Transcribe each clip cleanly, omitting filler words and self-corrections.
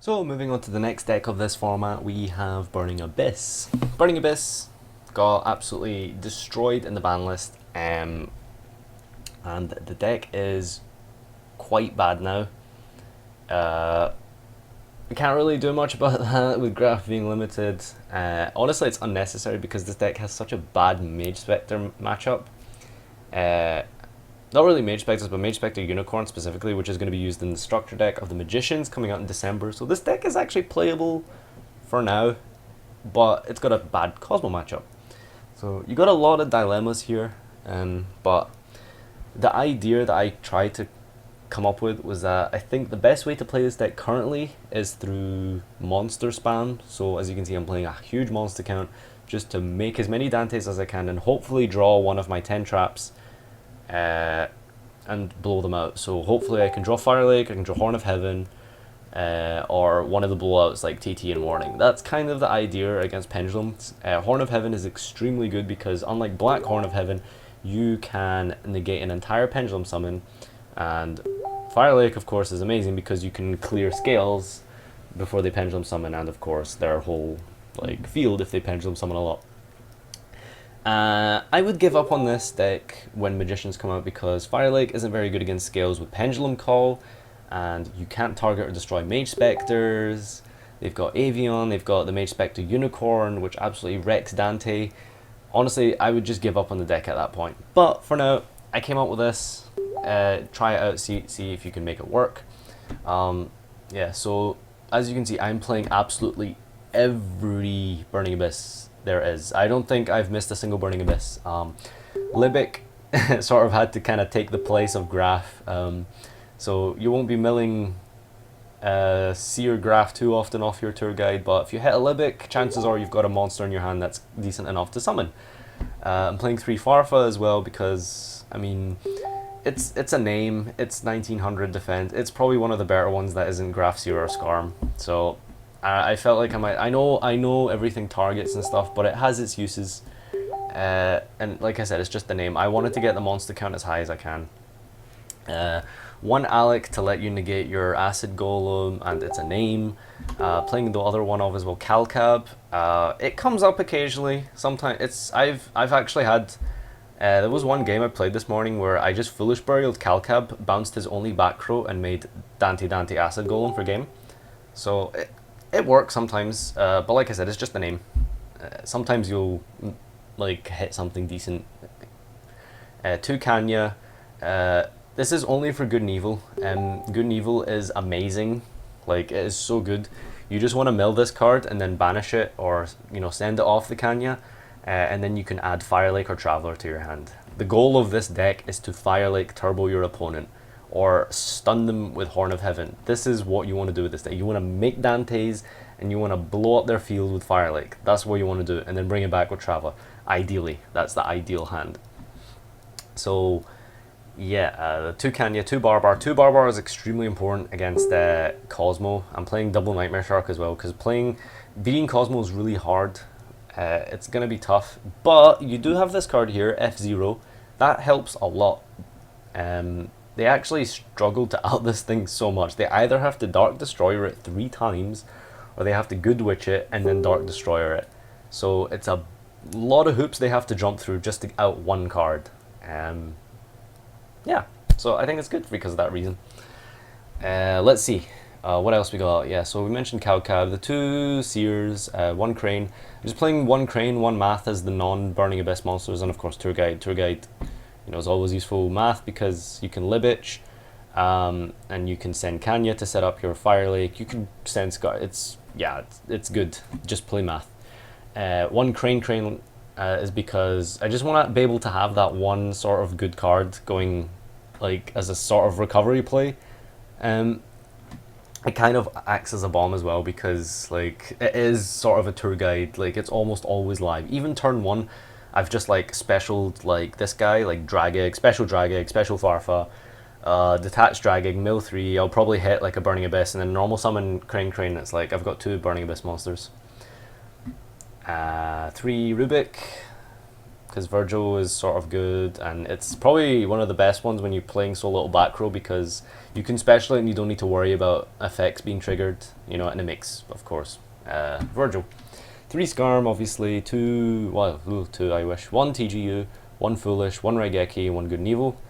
So moving on to the next deck of this format, we have Burning Abyss. Burning Abyss got absolutely destroyed in the ban list, and the deck is quite bad now. I can't really do much about that with Graph being limited. Honestly, it's unnecessary because this deck has such a bad Mage Spectre matchup. Not really Mage Spectres, but Mage Spectre Unicorn specifically, which is going to be used in the structure deck of the Magicians coming out in December. So this deck is actually playable for now, but it's got a bad Cosmo matchup. So you got a lot of dilemmas here, but the idea that I tried to come up with was that I think the best way to play this deck currently is through monster spam. So as you can see, I'm playing a huge monster count just to make as many Dantes as I can and hopefully draw one of my 10 traps and blow them out. So hopefully I can draw Fire Lake, I can draw Horn of Heaven, or one of the blowouts like TT and Warning. That's kind of the idea against Pendulums. Horn of Heaven is extremely good because unlike Black Horn of Heaven, you can negate an entire Pendulum summon, and Fire Lake of course is amazing because you can clear scales before they Pendulum summon, and of course their whole like field if they Pendulum summon a lot. I would give up on this deck when Magicians come out because Fire Lake isn't very good against scales with Pendulum Call, and you can't target or destroy Mage Spectres. They've got Avion, they've got the Mage Spectre Unicorn, which absolutely wrecks Dante. Honestly, I would just give up on the deck at that point. But for now, I came up with this. Try it out, see if you can make it work. Yeah, so as you can see, I'm playing absolutely every Burning Abyss there is. I don't think I've missed a single Burning Abyss. Libic sort of had to kind of take the place of Graph, so you won't be milling Seer Graph too often off your tour guide, but if you hit a Libic, chances are you've got a monster in your hand that's decent enough to summon. I'm playing 3 Farfa as well because, I mean, it's a name, it's 1900 defense, it's probably one of the better ones that isn't Graph, Seer, or Skarm, so I felt like I know everything targets and stuff, but it has its uses, and like I said, it's just the name. I wanted to get the monster count as high as I can. One Alec to let you negate your Acid Golem, and it's a name. Playing the other one of as well, Calcab. It comes up occasionally. Sometimes I've actually had. There was one game I played this morning where I just foolish burialed Calcab, bounced his only back row, and made Dante Acid Golem for game. So it works sometimes, but like I said, it's just the name. Sometimes you'll like hit something decent. 2 Kanya. This is only for Good and Evil. Good and Evil is amazing. Like, it is so good. You just want to mill this card and then banish it, or send it off the Kanya, and then you can add Fire Lake or Traveler to your hand. The goal of this deck is to Fire Lake turbo your opponent, or stun them with Horn of Heaven. This is what you want to do with this deck. You want to make Dantes, and you want to blow up their field with Fire Lake. That's what you want to do, and then bring it back with Traveler. Ideally, that's the ideal hand. So yeah, the 2 Kanya, 2 Barbar. 2 Barbar is extremely important against Cosmo. I'm playing double Nightmare Shark as well, because beating Cosmo is really hard. It's going to be tough, but you do have this card here, F0. That helps a lot. They actually struggle to out this thing so much. They either have to Dark Destroyer it 3 times, or they have to Good Witch it and then Dark Destroyer it. So it's a lot of hoops they have to jump through just to out one card. Yeah, so I think it's good because of that reason. Let's see. What else we got? Yeah, so we mentioned Cowcab, the 2 Seers, 1 Crane. I'm just playing 1 Crane, 1 Math as the non-Burning Abyss monsters, and of course Tour Guide. Tour Guide, is always useful. Math because you can Libitch, and you can send Kanya to set up your Fire Lake. You can send Scar. It's good. Just play Math. 1 Crane is because I just want to be able to have that one sort of good card going, like, as a sort of recovery play. It kind of acts as a bomb as well because, like, it is sort of a tour guide. Like, it's almost always live. Even turn 1, I've just like specialed like this guy, like Dragig, special Farfa, detached Dragig, mill 3. I'll probably hit like a Burning Abyss, and then normal summon Crane. It's like I've got 2 Burning Abyss monsters. 3 Rubik. because Virgil is sort of good, and it's probably one of the best ones when you're playing so little back row, because you can special it and you don't need to worry about effects being triggered, you know, and it makes, of course, Virgil. 3 Skarm, obviously, 2, well, 2 I wish, 1 TGU, 1 Foolish, 1 Raigeki, 1 Good and Evil.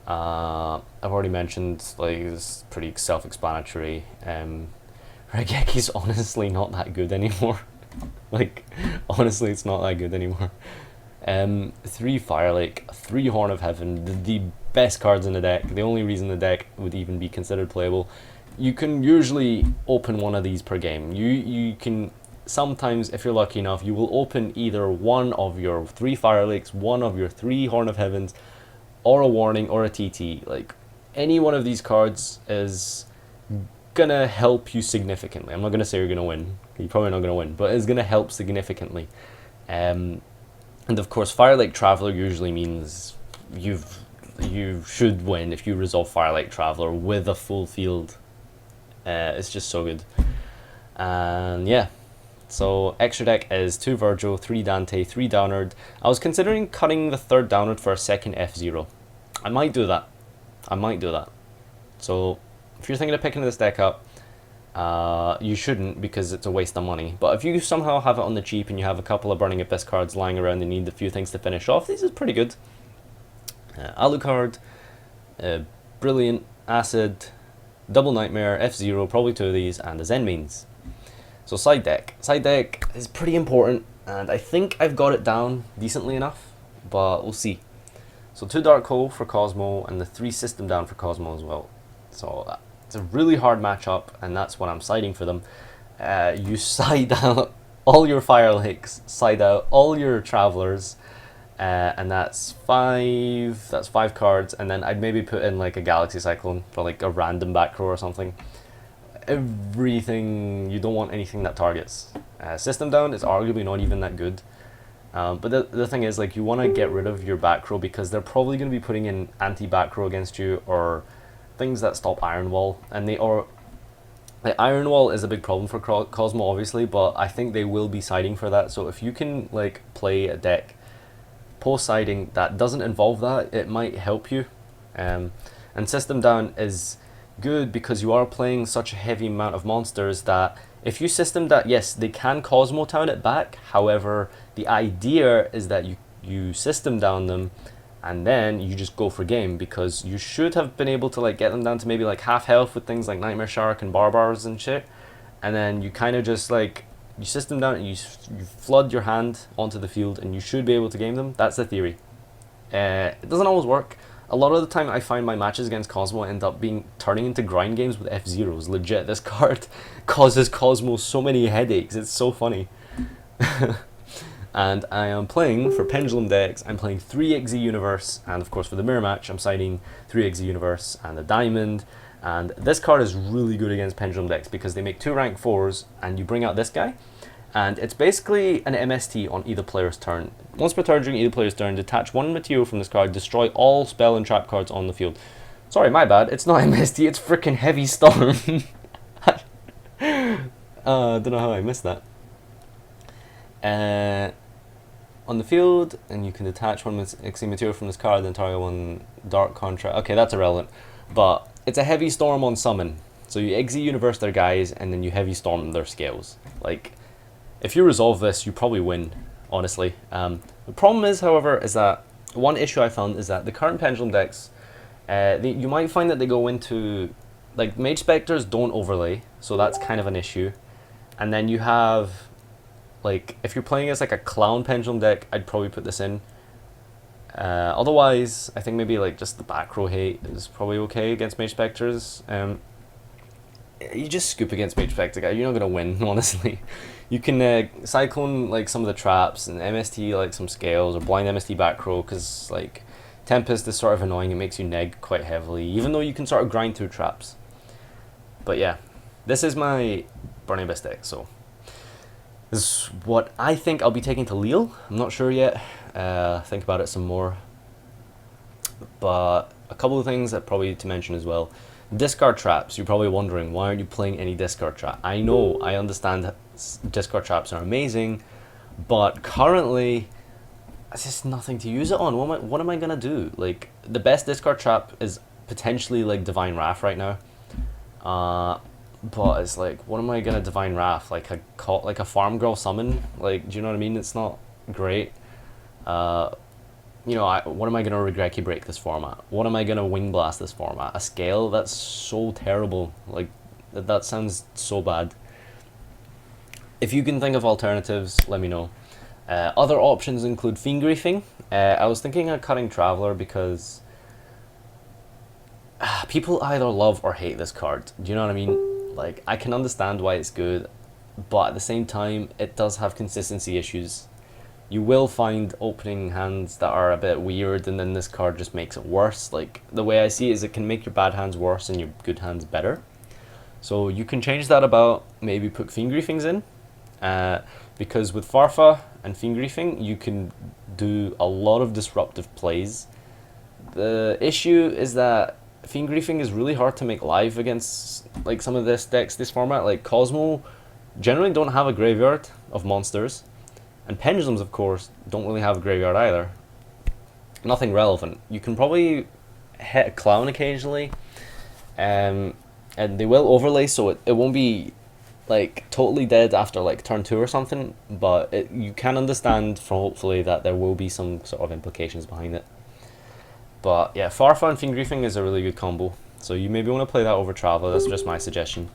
I've already mentioned, like, it's pretty self-explanatory. Raigeki's honestly not that good anymore. Like, honestly, it's not that good anymore. 3 Fire Lake, 3 Horn of Heaven, the best cards in the deck, the only reason the deck would even be considered playable. You can usually open one of these per game. You can, sometimes, if you're lucky enough, you will open either one of your 3 Fire Lakes, one of your 3 Horn of Heavens, or a Warning, or a TT. Like, any one of these cards is gonna help you significantly. I'm not gonna say you're gonna win. You're probably not gonna win, but it's gonna help significantly. And of course, Fire Lake Traveler usually means you should win if you resolve Fire Lake Traveler with a full field. It's just so good. And yeah, so extra deck is 2 Virgil, 3 Dante, 3 Downward. I was considering cutting the 3rd Downward for a 2nd F-Zero. I might do that. So if you're thinking of picking this deck up, you shouldn't, because it's a waste of money. But if you somehow have it on the cheap and you have a couple of Burning Abyss cards lying around and need a few things to finish off, this is pretty good. Alucard, Brilliant, Acid, Double Nightmare, F-Zero, probably 2 of these, and a Zen Mains. So side deck. Side deck is pretty important, and I think I've got it down decently enough, but we'll see. So 2 Dark Hole for Cosmo, and the 3 System Down for Cosmo as well. So it's a really hard matchup, and that's what I'm siding for them. You side out all your Fire Lakes, side out all your Travelers, and that's 5 cards, and then I'd maybe put in like a Galaxy Cyclone for like a random back row or something. Everything, you don't want anything that targets. System Down is arguably not even that good. But the thing is, like, you want to get rid of your back row, because they're probably going to be putting in anti-back row against you, or things that stop Iron Wall, and like, Iron Wall is a big problem for Cosmo, obviously, but I think they will be siding for that. So if you can like play a deck post-siding that doesn't involve that, it might help you. And System Down is good because you are playing such a heavy amount of monsters that if you system that, yes, they can Cosmo Town it back. However, the idea is that you system down them, and then you just go for game, because you should have been able to like get them down to maybe like half health with things like Nightmare Shark and Barbars and shit, and then you kind of just like, you system down and you flood your hand onto the field, and you should be able to game them. That's the theory. It doesn't always work. A lot of the time I find my matches against Cosmo end up turning into grind games with F-Zeros. Legit, this card causes Cosmo so many headaches, it's so funny. And I am playing, for Pendulum decks, I'm playing 3 Exe Universe, and of course for the mirror match I'm siding 3 Exe Universe and a Diamond. And this card is really good against Pendulum decks because they make 2 rank 4s, and you bring out this guy, and it's basically an MST on either player's turn. Once per turn during either player's turn, detach 1 material from this card, destroy all spell and trap cards on the field. Sorry, my bad, it's not MST, it's freaking Heavy Storm. Don't know how I missed that. On the field, and you can detach 1 Exe material from this card, then target 1 Dark Contract. Okay, that's irrelevant. But it's a Heavy Storm on summon. So you Exe Universe their guys, and then you Heavy Storm their scales. Like, if you resolve this, you probably win, honestly. The problem is, however, is that one issue I found is that the current Pendulum decks, you might find that they go into, like, Mage Spectres don't overlay, so that's kind of an issue. And then you have, like, if you're playing as like a Clown Pendulum deck, I'd probably put this in. Otherwise, I think maybe like just the back row hate is probably okay against Mage Spectres. You just scoop against Mage Spectre guy, you're not gonna win, honestly. You can Cyclone like some of the traps, and MST like some scales, or blind MST back row, because like Tempest is sort of annoying, it makes you neg quite heavily, even though you can sort of grind through traps. But yeah, this is my Burning Abyss deck, so this is what I think I'll be taking to Lille. I'm not sure yet. Think about it some more. But a couple of things that probably to mention as well. Discard traps. You're probably wondering, why aren't you playing any discard trap? I know, I understand that discard traps are amazing, but currently it's just nothing to use it on. What am I gonna do? Like, the best discard trap is potentially like Divine Wrath right now. But it's like, what am I gonna Divine Wrath? Like a farm girl summon? Like, do you know what I mean? It's not great. You know, what am I gonna Regreki break this format? What am I gonna Wing Blast this format? A scale? That's so terrible. Like, that sounds so bad. If you can think of alternatives, let me know. Other options include Fiend Griefing. I was thinking of cutting Traveler because people either love or hate this card. Do you know what I mean? Like, I can understand why it's good, but at the same time, it does have consistency issues. You will find opening hands that are a bit weird, and then this card just makes it worse. Like, the way I see it is it can make your bad hands worse and your good hands better. So you can change that about, maybe put Fiend Griefings in. Because with Farfa and Fiend Griefing, you can do a lot of disruptive plays. The issue is that Fiend Griefing is really hard to make live against like some of this decks, this format. Like Cosmo generally don't have a graveyard of monsters, and Pendulums, of course, don't really have a graveyard either. Nothing relevant. You can probably hit a Clown occasionally, and they will overlay, so it won't be like totally dead after like turn 2 or something, but you can understand from hopefully that there will be some sort of implications behind it. But yeah, Farfa and Fiend Griefing is a really good combo, so you maybe want to play that over Traveler. That's just my suggestion.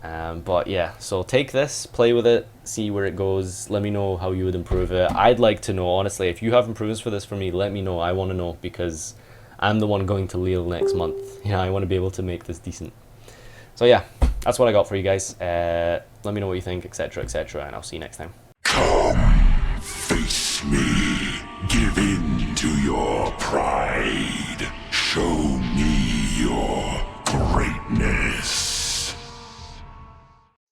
But yeah, so take this, play with it, see where it goes. Let me know how you would improve it. I'd like to know, honestly, if you have improvements for this for me, let me know. I want to know, because I'm the one going to Lille next month. Yeah, I want to be able to make this decent. So yeah, that's what I got for you guys. Let me know what you think, etc., etc., and I'll see you next time. Come, face me.